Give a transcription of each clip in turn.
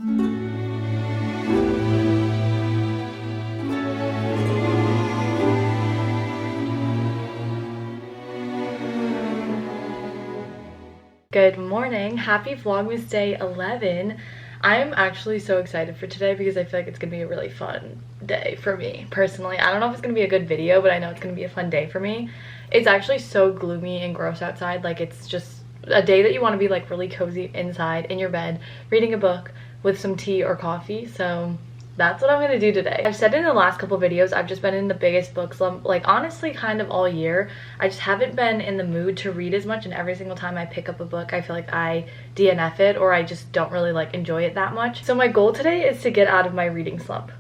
Good morning. Happy Vlogmas Day 11. I'm actually so excited for today because I feel like it's gonna be a really fun day for me personally. I don't know if it's gonna be a good video, but I know it's gonna be a fun day for me. It's actually so gloomy and gross outside. Like, it's just a day that you want to be like really cozy inside in your bed reading a book with some tea or coffee. So that's what I'm gonna do today. I've said in the last couple videos, I've just been in the biggest book slump, like honestly kind of all year. I just haven't been in the mood to read as much, and every single time I pick up a book I feel like I DNF it, or I just don't really like enjoy it that much. So my goal today is to get out of my reading slump,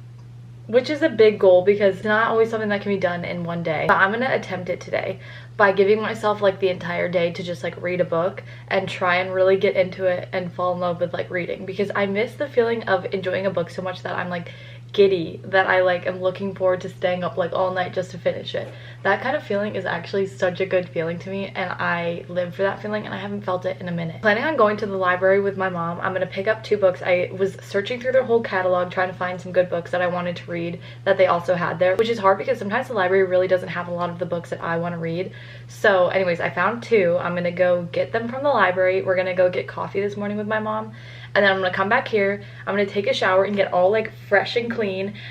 which is a big goal because it's not always something that can be done in one day. But I'm gonna attempt it today by giving myself like the entire day to just like read a book and try and really get into it and fall in love with like reading, because I miss the feeling of enjoying a book so much that I'm like giddy, that I like am looking forward to staying up like all night just to finish it. That kind of feeling is actually such a good feeling to me, and I live for that feeling, and I haven't felt it in a minute. Planning on going to the library with my mom. I'm gonna pick up 2 books. I was searching through their whole catalog trying to find some good books that I wanted to read that they also had there, which is hard because sometimes the library really doesn't have a lot of the books that I want to read. So anyways, I found 2. I'm gonna go get them from the library. We're gonna go get coffee this morning with my mom, and then I'm gonna come back here. I'm gonna take a shower and get all like fresh and clean.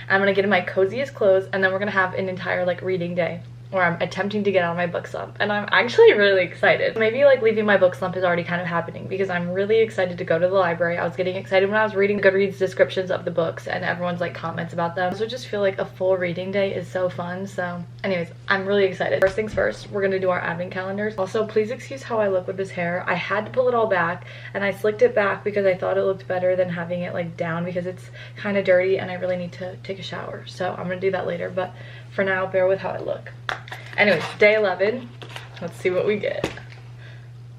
I'm gonna get in my coziest clothes, and then we're gonna have an entire like reading day where I'm attempting to get out of my book slump, and I'm actually really excited. Maybe like leaving my book slump is already kind of happening because I'm really excited to go to the library. I was getting excited when I was reading Goodreads descriptions of the books and everyone's like comments about them. So just feel like a full reading day is so fun. So anyways, I'm really excited. First things first, we're gonna do our advent calendars. Also, please excuse how I look with this hair. I had to pull it all back, and I slicked it back because I thought it looked better than having it like down because it's kind of dirty and I really need to take a shower. So I'm gonna do that later, but for now, bear with how I look. Anyways, day 11. Let's see what we get.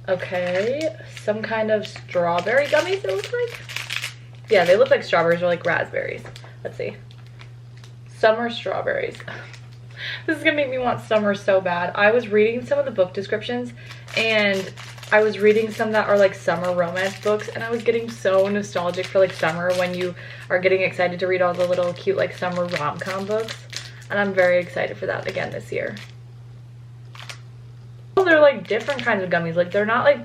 Okay, some kind of strawberry gummies, it looks like. Yeah, they look like strawberries or like raspberries. Let's see. Summer strawberries. This is gonna make me want summer so bad. I was reading some of the book descriptions, and I was reading some that are like summer romance books, and I was getting so nostalgic for like summer when you are getting excited to read all the little cute like summer rom-com books. And I'm very excited for that again this year. They're like different kinds of gummies. Like, they're not like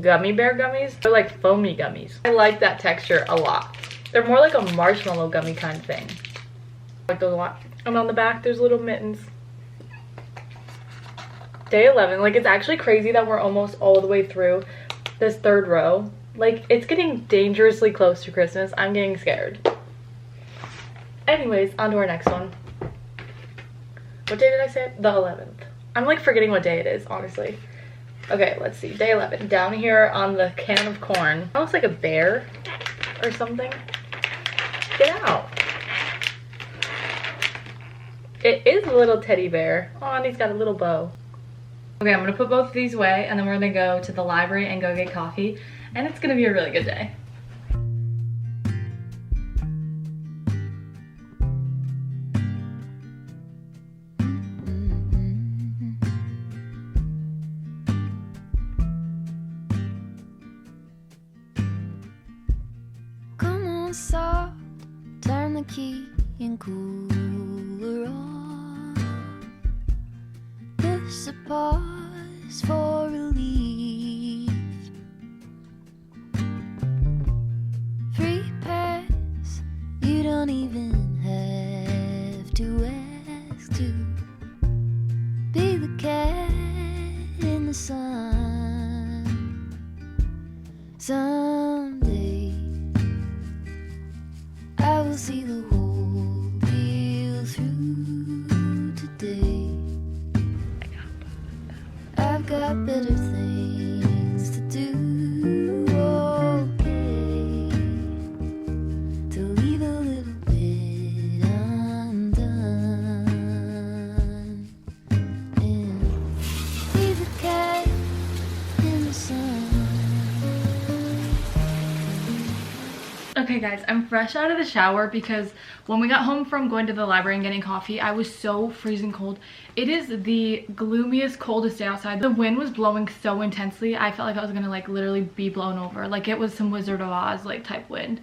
gummy bear gummies. They're like foamy gummies. I like that texture a lot. They're more like a marshmallow gummy kind of thing. I like those a lot. And on the back, there's little mittens. Day 11. Like, it's actually crazy that we're almost all the way through this 3rd row. Like, it's getting dangerously close to Christmas. I'm getting scared. Anyways, on to our next one. What day did I say? The 11th. I'm like forgetting what day it is, honestly. Okay, let's see. Day 11. Down here on the can of corn. Almost like a bear or something. Get out. It is a little teddy bear. Oh, and he's got a little bow. Okay, I'm gonna put both of these away, and then we're gonna go to the library and go get coffee, and it's gonna be a really good day. Soft, turn the key and cooler on. This a pause for relief. Free pass, you don't even have to ask to be the cat in the sun. Someday I will see the whole deal through today. I've got better things to do, okay, to leave a little bit undone, and be the cat in the sun. Okay guys, I'm fresh out of the shower because when we got home from going to the library and getting coffee, I was so freezing cold. It is the gloomiest, coldest day outside. The wind was blowing so intensely, I felt like I was gonna like literally be blown over. Like, it was some Wizard of Oz like type wind.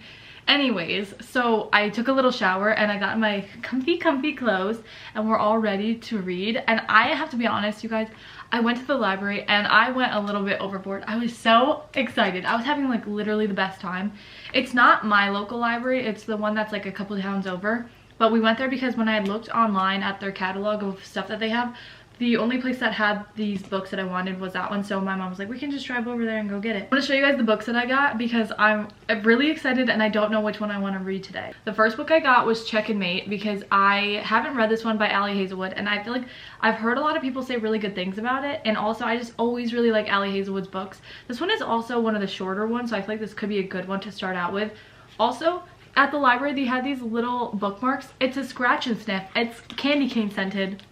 Anyways, so I took a little shower and I got in my comfy clothes and we're all ready to read. And I have to be honest, you guys, I went to the library and I went a little bit overboard. I was so excited. I was having like literally the best time. It's not my local library, it's the one that's like a couple towns over. But we went there because when I had looked online at their catalog of stuff that they have, the only place that had these books that I wanted was that one. So my mom was like, we can just drive over there and go get it. I'm gonna show you guys the books that I got because I'm really excited and I don't know which one I want to read today. The first book I got was Check and Mate because I haven't read this one by Ali Hazelwood, and I feel like I've heard a lot of people say really good things about it, and also I just always really like Ali Hazelwood's books. This one is also one of the shorter ones, so I feel like this could be a good one to start out with. Also, at the library they had these little bookmarks. It's a scratch and sniff. It's candy cane scented.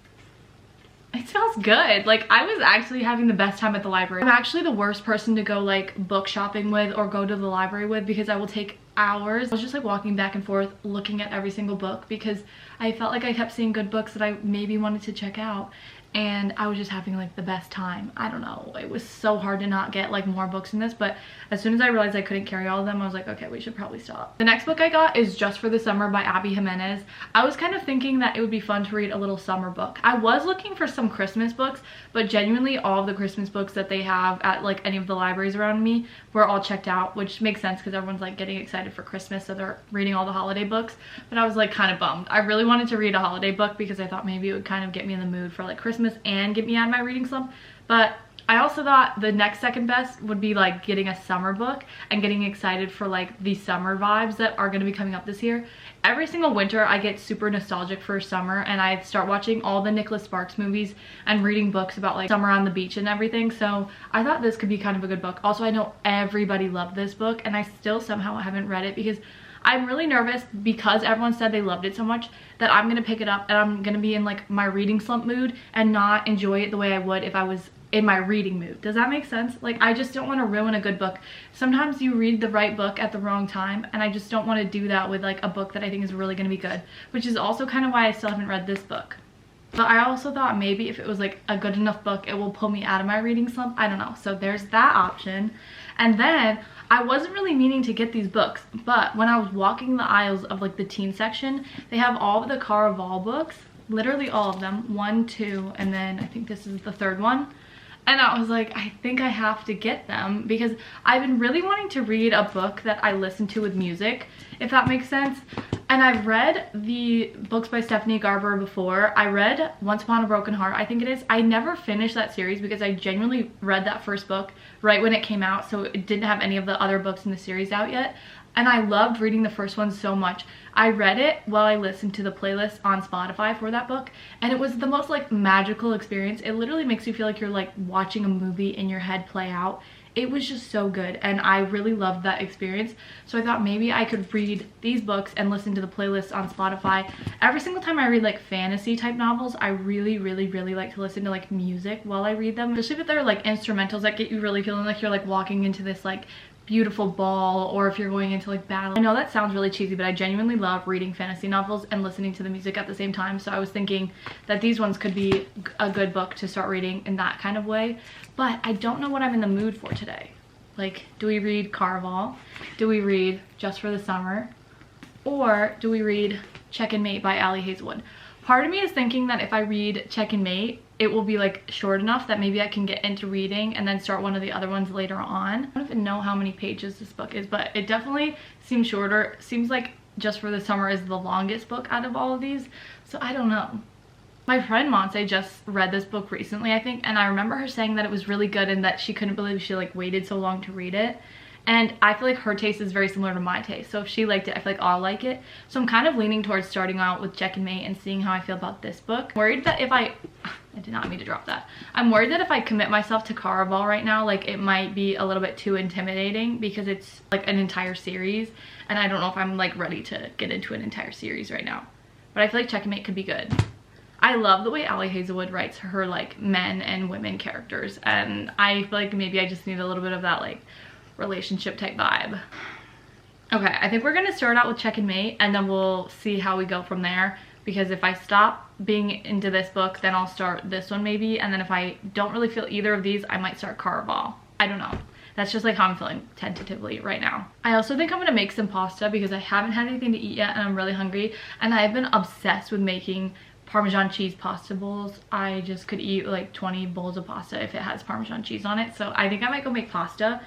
It smells good. Like, I was actually having the best time at the library. I'm actually the worst person to go like book shopping with or go to the library with because I will take hours. I was just like walking back and forth looking at every single book because I felt like I kept seeing good books that I maybe wanted to check out, and I was just having like the best time. I don't know, it was so hard to not get like more books in this, but as soon as I realized I couldn't carry all of them, I was like, okay, we should probably stop. The next book I got is Just for the Summer by Abby Jimenez. I was kind of thinking that it would be fun to read a little summer book. I was looking for some Christmas books, but genuinely all of the Christmas books that they have at like any of the libraries around me were all checked out, which makes sense because everyone's like getting excited for Christmas, so they're reading all the holiday books. But I was like kind of bummed. I really wanted to read a holiday book because I thought maybe it would kind of get me in the mood for like Christmas and get me out of my reading slump. But I also thought the next second best would be like getting a summer book and getting excited for like the summer vibes that are going to be coming up this year. Every single winter I get super nostalgic for summer and I start watching all the Nicholas Sparks movies and reading books about like summer on the beach and everything. So I thought this could be kind of a good book. Also, I know everybody loved this book and I still somehow haven't read it because I'm really nervous because everyone said they loved it so much that I'm gonna pick it up and I'm gonna be in like my reading slump mood and not enjoy it the way I would if I was in my reading mood. Does that make sense? Like, I just don't want to ruin a good book. Sometimes you read the right book at the wrong time, and I just don't want to do that with like a book that I think is really going to be good, which is also kind of why I still haven't read this book. But I also thought maybe if it was like a good enough book, it will pull me out of my reading slump. I don't know. So there's that option. And then I wasn't really meaning to get these books, but when I was walking the aisles of like the teen section, they have all of the Caraval books, literally all of them, 1, 2, and then I think this is the third one. And I was like, I think I have to get them because I've been really wanting to read a book that I listen to with music, if that makes sense. And I've read the books by Stephanie Garber before. I read Once Upon a Broken Heart, I think it is. I never finished that series because I genuinely read that first book right when it came out, so it didn't have any of the other books in the series out yet. And I loved reading the first one so much. I read it while I listened to the playlist on Spotify for that book, and it was the most like magical experience. It literally makes you feel like you're like watching a movie in your head play out. It was just so good, and I really loved that experience. So I thought maybe I could read these books and listen to the playlist on Spotify. Every single time I read like fantasy type novels, I really like to listen to like music while I read them, especially if they're like instrumentals that get you really feeling like you're like walking into this like beautiful ball, or if you're going into like battle. I know that sounds really cheesy, but I genuinely love reading fantasy novels and listening to the music at the same time. So I was thinking that these ones could be a good book to start reading in that kind of way. But I don't know what I'm in the mood for today. Like, do we read Caraval? Do we read Just for the Summer? Or do we read Check and Mate by Ali Hazelwood? Part of me is thinking that if I read Check and Mate, it will be like short enough that maybe I can get into reading and then start one of the other ones later on. I don't even know how many pages this book is, but it definitely seems shorter. Seems like Just for the Summer is the longest book out of all of these, so I don't know. My friend Monse just read this book recently, I think, and I remember her saying that it was really good and that she couldn't believe she like waited so long to read it. And I feel like her taste is very similar to my taste, so if she liked it, I feel like I'll like it. So I'm kind of leaning towards starting out with Check and Mate and seeing how I feel about this book. I'm worried that if I did not mean to drop that. I'm worried that if I commit myself to Caraval right now, like it might be a little bit too intimidating because it's like an entire series, and I don't know if I'm like ready to get into an entire series right now. But I feel like Check and Mate could be good. I love the way Ali Hazelwood writes her like men and women characters, and I feel like maybe I just need a little bit of that like relationship type vibe. Okay, I think we're gonna start out with Check and Mate and then we'll see how we go from there, because if I stop being into this book, then I'll start this one maybe, and then if I don't really feel either of these, I might start Caraval. I don't know. That's just like how I'm feeling tentatively right now. I also think I'm gonna make some pasta because I haven't had anything to eat yet and I'm really hungry. And I've been obsessed with making Parmesan cheese pasta bowls. I just could eat like 20 bowls of pasta if it has Parmesan cheese on it. So I think I might go make pasta.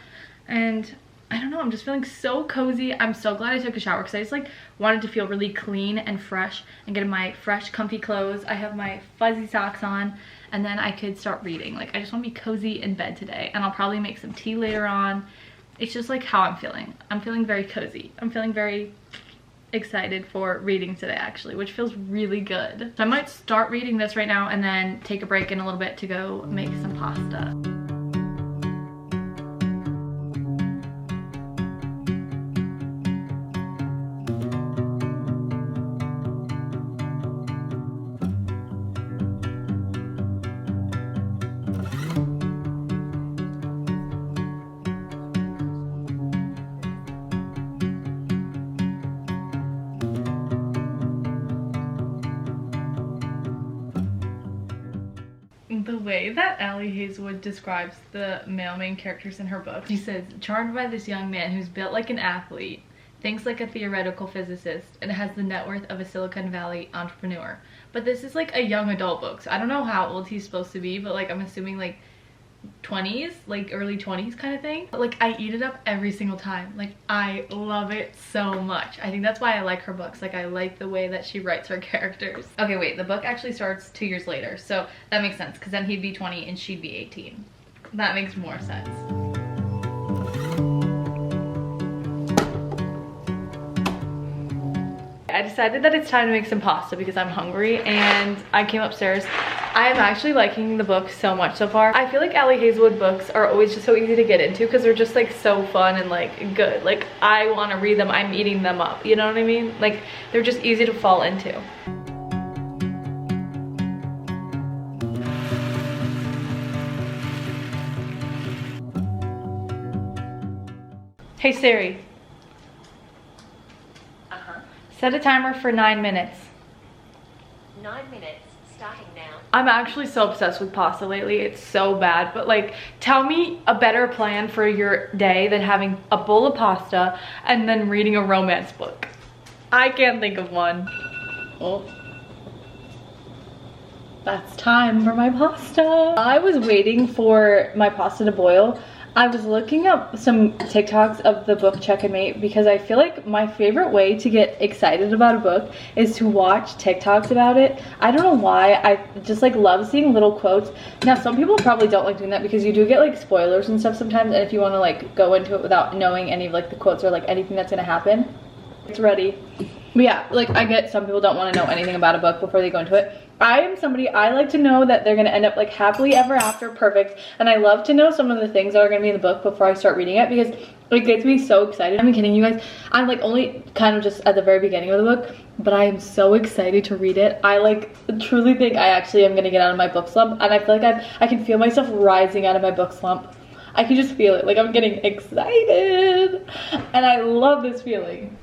And I don't know, I'm just feeling so cozy. I'm so glad I took a shower because I just like wanted to feel really clean and fresh and get in my fresh comfy clothes. I have my fuzzy socks on and then I could start reading. Like I just want to be cozy in bed today, and I'll probably make some tea later on. It's just like how I'm feeling. I'm feeling very cozy. I'm feeling very excited for reading today actually, which feels really good. So I might start reading this right now and then take a break in a little bit to go make some pasta. The way that Allie Hazelwood describes the male main characters in her book, she says, charmed by this young man who's built like an athlete, thinks like a theoretical physicist, and has the net worth of a Silicon Valley entrepreneur. But this is like a young adult book, so I don't know how old he's supposed to be, but like I'm assuming like 20s, like early 20s kind of thing. But like I eat it up every single time. Like I love it so much. I think that's why I like her books. Like I like the way that she writes her characters. Okay, wait, the book actually starts 2 years later, so that makes sense because then he'd be 20 and she'd be 18. That makes more sense. I decided that it's time to make some pasta because I'm hungry, and I came upstairs. I am actually liking the book so much so far. I feel like Allie Hazelwood books are always just so easy to get into because they're just like so fun and like good. Like I want to read them, I'm eating them up, you know what I mean? Like they're just easy to fall into. Hey Siri. Set a timer for 9 minutes. 9 minutes, starting now. I'm actually so obsessed with pasta lately. It's so bad, but like tell me a better plan for your day than having a bowl of pasta and then reading a romance book. I can't think of one. Oh. That's time for my pasta. I was waiting for my pasta to boil. I was looking up some TikToks of the book Check and Mate because I feel like my favorite way to get excited about a book is to watch TikToks about it. I don't know why, I just like love seeing little quotes. Now some people probably don't like doing that because you do get like spoilers and stuff sometimes, and if you want to like go into it without knowing any of like the quotes or like anything that's gonna happen, it's ready. But yeah, like I get some people don't want to know anything about a book before they go into it. I am somebody, I like to know that they're going to end up like happily ever after, perfect. And I love to know some of the things that are going to be in the book before I start reading it because it gets me so excited. I'm kidding you guys. I'm like only kind of just at the very beginning of the book, but I am so excited to read it. I like truly think I actually am going to get out of my book slump, and I feel like I can feel myself rising out of my book slump. I can just feel it. Like I'm getting excited and I love this feeling.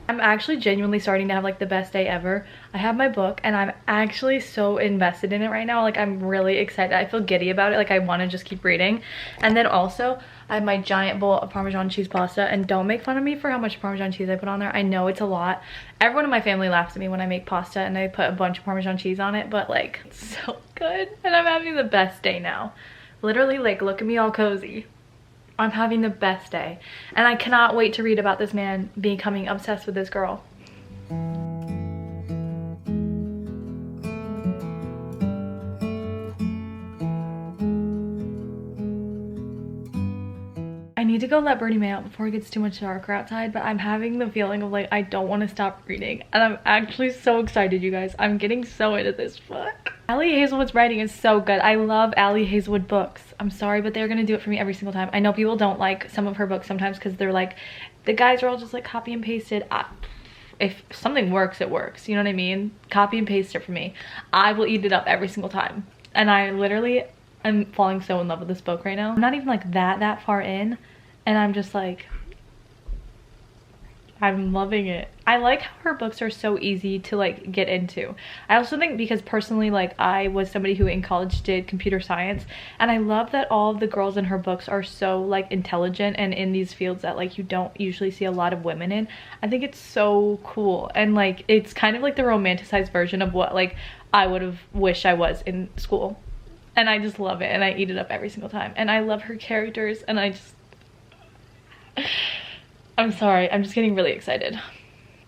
I'm actually genuinely starting to have like the best day ever. I have my book and I'm actually so invested in it right now. Like I'm really excited. I feel giddy about it. Like I want to just keep reading. And then also I have my giant bowl of Parmesan cheese pasta, and don't make fun of me for how much Parmesan cheese I put on there. I know it's a lot. Everyone in my family laughs at me when I make pasta and I put a bunch of Parmesan cheese on it, but like it's so good and I'm having the best day now. Literally, like look at me all cozy. I'm having the best day, and I cannot wait to read about this man becoming obsessed with this girl. I need to go let Birdie Mae out before it gets too much darker outside, but I'm having the feeling of like I don't want to stop reading, and I'm actually so excited, you guys. I'm getting so into this book. Allie Hazelwood's writing is so good. I love Allie Hazelwood books. I'm sorry, but they're gonna do it for me every single time. I know people don't like some of her books sometimes because they're like, the guys are all just like copy and pasted. If something works, it works. You know what I mean? Copy and paste it for me. I will eat it up every single time. And I literally am falling so in love with this book right now. I'm not even like that far in, and I'm just like I'm loving it. I like how her books are so easy to like get into. I also think because personally, like, I was somebody who in college did computer science, and I love that all of the girls in her books are so like intelligent and in these fields that like you don't usually see a lot of women in. I think it's so cool, and like it's kind of like the romanticized version of what like I would have wished I was in school. And I just love it, and I eat it up every single time. And I love her characters, and I just I'm sorry, I'm just getting really excited.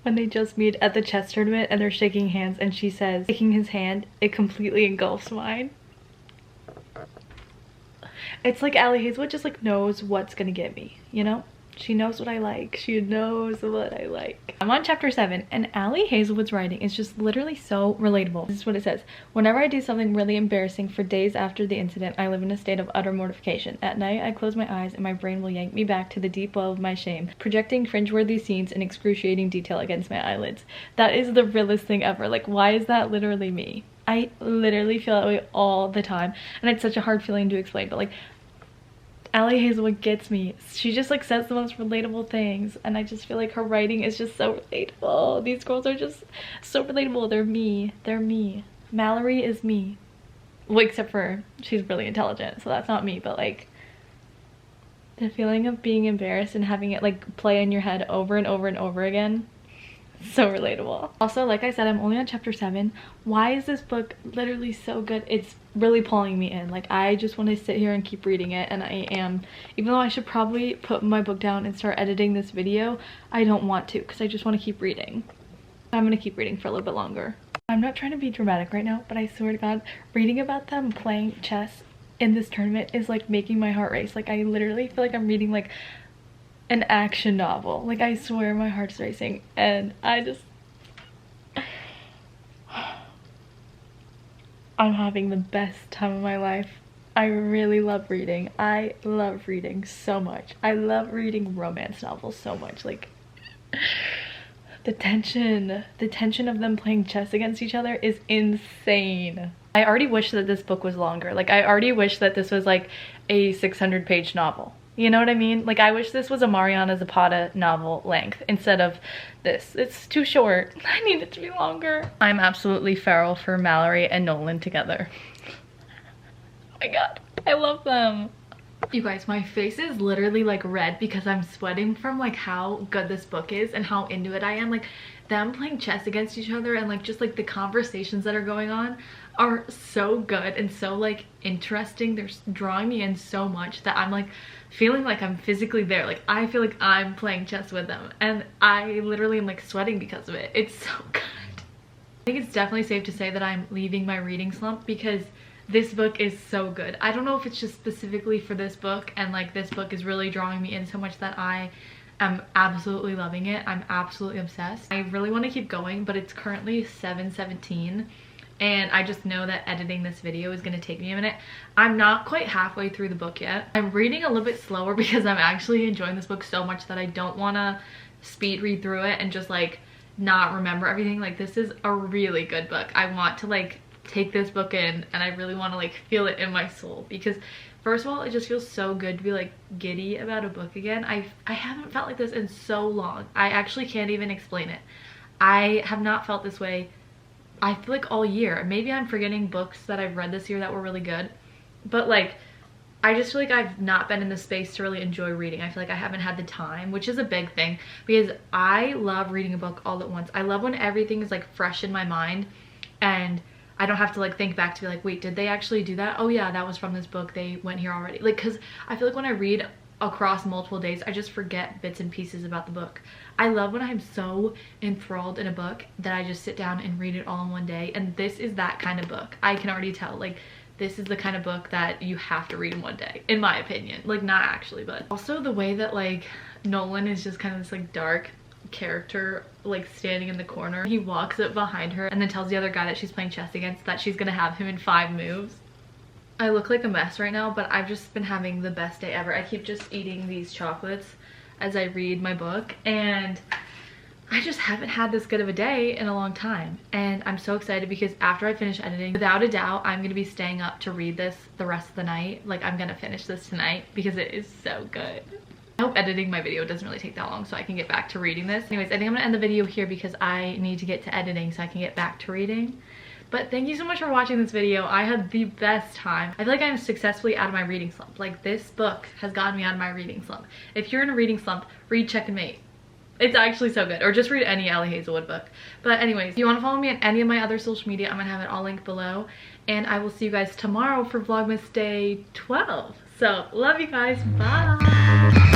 When they just meet at the chess tournament and they're shaking hands and she says, taking his hand, it completely engulfs mine. It's like Allie Hazelwood just like knows what's gonna get me, you know? She knows what I like. She knows what I like. I'm on chapter 7, and Allie Hazelwood's writing is just literally so relatable. This is what it says. Whenever I do something really embarrassing for days after the incident, I live in a state of utter mortification. At night, I close my eyes and my brain will yank me back to the deep well of my shame, projecting cringeworthy scenes in excruciating detail against my eyelids. That is the realest thing ever. Like, why is that literally me? I literally feel that way all the time, and it's such a hard feeling to explain, but like, Allie Hazelwood gets me. She just like says the most relatable things, and I just feel like her writing is just so relatable. These girls are just so relatable. They're me. They're me. Mallory is me. Well, except for she's really intelligent, so that's not me, but like the feeling of being embarrassed and having it like play in your head over and over and over again. So relatable. Also, like I said, I'm only on chapter 7. Why is this book literally so good? It's really pulling me in. Like, I just want to sit here and keep reading it, and I am. Even though I should probably put my book down and start editing this video, I don't want to because I just want to keep reading. I'm gonna keep reading for a little bit longer. I'm not trying to be dramatic right now, but I swear to God, reading about them playing chess in this tournament is like making my heart race. Like, I literally feel like I'm reading like an action novel. Like, I swear my heart's racing, and I'm having the best time of my life. I really love reading. I love reading so much. I love reading romance novels so much. Like, the tension of them playing chess against each other is insane. I already wish that this book was longer. Like, I already wish that this was like a 600-page novel. You know what I mean? Like, I wish this was a Mariana Zapata novel length instead of this. It's too short. I need it to be longer. I'm absolutely feral for Mallory and Nolan together. Oh my God, I love them. You guys, my face is literally like red because I'm sweating from like how good this book is and how into it I am. Like, them playing chess against each other and like just like the conversations that are going on are so good and so like interesting. They're drawing me in so much that I'm like feeling like I'm physically there. Like, I feel like I'm playing chess with them, and I literally am like sweating because of it. It's so good. I think it's definitely safe to say that I'm leaving my reading slump because this book is so good. I don't know if it's just specifically for this book, and like this book is really drawing me in so much that I am absolutely loving it. I'm absolutely obsessed. I really want to keep going, but it's currently 7:17. And I just know that editing this video is going to take me a minute. I'm not quite halfway through the book yet. I'm reading a little bit slower because I'm actually enjoying this book so much that I don't want to speed read through it and just like not remember everything. Like, this is a really good book. I want to like take this book in, and I really want to like feel it in my soul because first of all, it just feels so good to be like giddy about a book again. I haven't felt like this in so long. I actually can't even explain it. I have not felt this way, I feel like, all year. Maybe I'm forgetting books that I've read this year that were really good, but like I just feel like I've not been in the space to really enjoy reading. I feel like I haven't had the time, which is a big thing because I love reading a book all at once. I love when everything is like fresh in my mind and I don't have to like think back to be like, wait, did they actually do that? Oh yeah, that was from this book. They went here already. Like, because I feel like when I read across multiple days, I just forget bits and pieces about the book. I love when I'm so enthralled in a book that I just sit down and read it all in one day, and this is that kind of book. I can already tell, like, this is the kind of book that you have to read in one day, in my opinion. Like, not actually, but also the way that like Nolan is just kind of this like dark character, like standing in the corner. He walks up behind her and then tells the other guy that she's playing chess against that she's gonna have him in 5 moves. I look like a mess right now, but I've just been having the best day ever. I keep just eating these chocolates as I read my book, and I just haven't had this good of a day in a long time. And I'm so excited because after I finish editing, without a doubt, I'm gonna be staying up to read this the rest of the night. Like, I'm gonna finish this tonight because it is so good. I hope editing my video doesn't really take that long so I can get back to reading this. Anyways, I think I'm gonna end the video here because I need to get to editing so I can get back to reading. But thank you so much for watching this video. I had the best time. I feel like I'm successfully out of my reading slump. Like, this book has gotten me out of my reading slump. If you're in a reading slump, read Check and Mate. It's actually so good. Or just read any Ellie Hazelwood book. But anyways, if you want to follow me on any of my other social media, I'm gonna have it all linked below. And I will see you guys tomorrow for Vlogmas Day 12. So, love you guys. Bye!